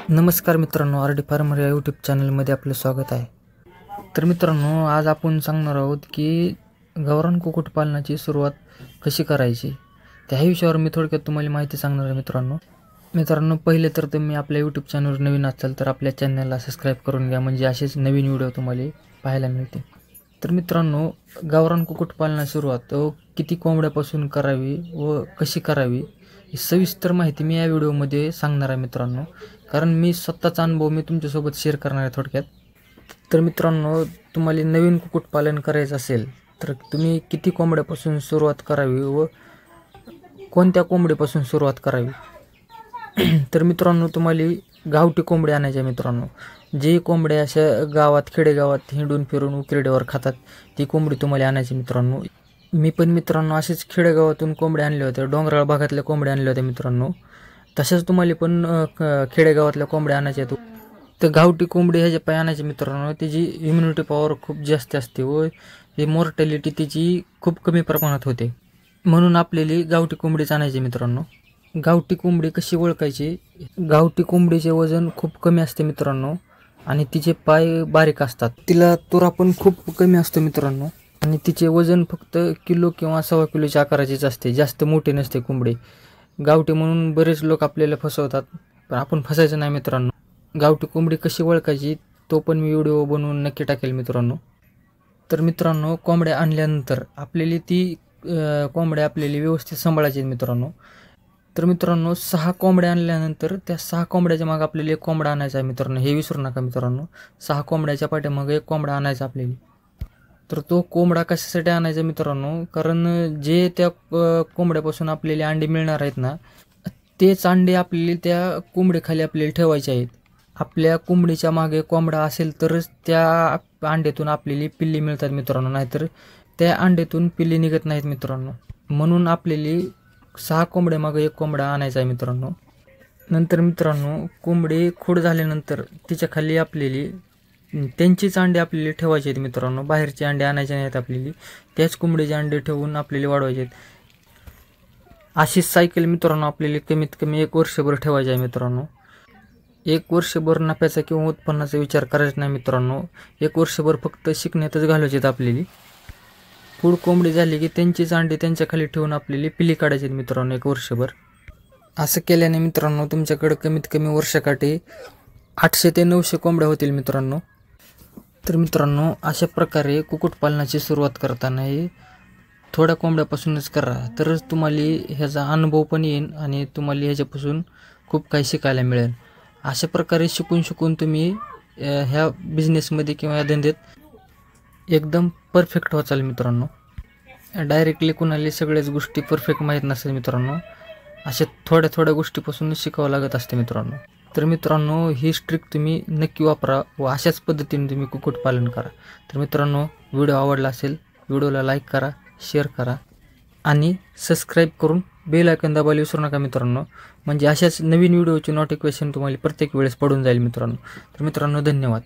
नमस्कार मित्रांनो, RD. Farmer या यूट्यूब चॅनलमध्ये आपलं स्वागत आहे. तर मित्रांनो, आज आपण सांगणार आहोत की गावरान कुक्कुटपालनाची सुरुवात कशी करायची, त्या विषयावर मी थोडक्यात तुम्हाला माहिती सांगणार आहे. मित्रांनो, पहिले तर तुम्ही आपल्या यूट्यूब चॅनलवर नवीन असाल तर आपल्या चॅनलला सबस्क्राईब करून घ्या, म्हणजे असेच नवीन व्हिडिओ तुम्हाला पाहायला मिळतील. तर मित्रांनो, गावरान कुक्कुटपालनाची सुरुवात किती कोंबड्यापासून करावी व कशी करावी ही सविस्तर माहिती मी या व्हिडिओमध्ये सांगणार आहे मित्रांनो, कारण मी स्वतःचा अनुभव मी तुमच्यासोबत शेअर करणार आहे थोडक्यात. तर मित्रांनो, तुम्हाला नवीन कुक्कुटपालन करायचं असेल तर तुम्ही किती कोंबड्यापासून सुरुवात करावी व कोणत्या कोंबडीपासून सुरुवात करावी. तर मित्रांनो, तुम्हाला गावठी कोंबडी आणायच्या. मित्रांनो, जे कोंबड्या अशा गावात खेडेगावात हिंडून फिरून उकिरड्यावर खातात ती कोंबडी तुम्हाला आणायची. मित्रांनो, मी पण मित्रांनो असेच खेडेगावातून कोंबड्या आणल्या होत्या, डोंगराळ भागातल्या कोंबड्या आणल्या होत्या मित्रांनो. तशाच तुम्हाला पण खेडेगावातल्या कोंबड्या आणायच्या. तर गावठी कोंबडी ह्याच्या पाय आणायची मित्रांनो, त्याची इम्युनिटी पॉवर खूप जास्त असते व ही मॉर्टॅलिटी त्याची खूप कमी प्रमाणात होते, म्हणून आपल्याला गावठी कोंबडीच आणायची. मित्रांनो, गावठी कोंबडी कशी ओळखायची. गावठी कोंबडीचे वजन खूप कमी असते मित्रांनो आणि तिचे पाय बारीक असतात. तिला तुरा पण खूप कमी असतो मित्रांनो आणि तिचे वजन फक्त किलो किंवा 1.25 किलोच्या आकाराचीच असते, जास्त मोठी नसते कोंबडी. गावठी म्हणून बरेच लोक आपल्याला फसवतात, पण आपण फसायचं नाही मित्रांनो. गावठी कोंबडी कशी ओळखायची तो पण मी व्हिडिओ बनवून नक्की टाकेल मित्रांनो. तर मित्रांनो, कोंबड्या आणल्यानंतर आपल्याला ती कोंबड्या आपल्याला व्यवस्थित सांभाळायची मित्रांनो. तर मित्रांनो, 6 कोंबड्या आणल्यानंतर त्या 6 कोंबड्याच्या मागे आपल्याला एक कोंबडा आणायचा आहे मित्रांनो, हे विसरू नका मित्रांनो. 6 कोंबड्याच्या पाठीमागे एक कोंबडा आणायचा आपल्याला. तर तो कोंबडा कशासाठी आणायचा मित्रांनो, कारण जे त्या कोंबड्यापासून आपल्याला अंडी मिळणार आहेत ना, तेच अंडे आपल्याला त्या कोंबडीखाली आपल्याला ठेवायचे आहेत. आपल्या कोंबडीच्या मागे कोंबडा असेल तरच त्या अंड्यातून आपल्याला पिल्ली मिळतात मित्रांनो, नाहीतर त्या अंड्यातून पिल्ली निघत नाहीत मित्रांनो. म्हणून आपल्याला 6 कोंबड्यामागे एक कोंबडा आणायचा आहे मित्रांनो. नंतर मित्रांनो, कोंबडी खोड झाल्यानंतर तिच्या खाली आपल्याला त्यांचीच अंडे आपल्याला ठेवायचे आहेत मित्रांनो, बाहेरचे अंडे आणायचे नाहीत आपल्याला. त्याच कोंबडीचे अंडे ठेवून आपल्याला वाढवायचे आहेत. अशीच सायकल मित्रांनो आपल्याला कमीत कमी 1 वर्षभर ठेवायचे आहे मित्रांनो. 1 वर्षभर नफ्याचा किंवा उत्पन्नाचा विचार करायचा नाही मित्रांनो. 1 वर्षभर फक्त शिकण्यातच घालवायचे आहेत आपल्याला. पुढ कोंबडी झाली की त्यांचीच अंडे त्यांच्या खाली ठेवून आपल्याला पिल्ली काढायची आहेत मित्रांनो 1 वर्षभर. असं केल्याने मित्रांनो तुमच्याकडे कमीत कमी वर्षाकाठी 800 ते 900 कोंबड्या होतील मित्रांनो. तर मित्रांनो, अशा प्रकारे कुक्कुटपालनाची सुरुवात करताना हे थोड्या कोंबड्यापासूनच करा, तरच तुम्हाला ह्याचा अनुभव पण येईल आणि तुम्हाला ह्याच्यापासून खूप काही शिकायला मिळेल. अशा प्रकारे शिकून तुम्ही ह्या बिझनेसमध्ये किंवा या धंद्यात एकदम परफेक्ट व्हाल मित्रांनो. डायरेक्टली कुणाला सगळ्याच गोष्टी परफेक्ट माहीत नसतात मित्रांनो, अशा थोड्या गोष्टीपासून शिकावं लागत असते मित्रांनो. तर मित्रांनो, ही ट्रिक तुम्ही नक्की वापरा व अशाच पद्धतीने तुम्ही कुक्कुटपालन करा. तर मित्रांनो, व्हिडिओ आवडला असेल, व्हिडिओला लाईक करा, शेअर करा आणि सबस्क्राईब करून बेल आयकॉन दाबायला विसरू नका मित्रांनो, म्हणजे अशाच नवीन व्हिडिओची नोटिफिकेशन तुम्हाला प्रत्येक वेळेस पडून जाईल मित्रांनो. तर मित्रांनो, धन्यवाद.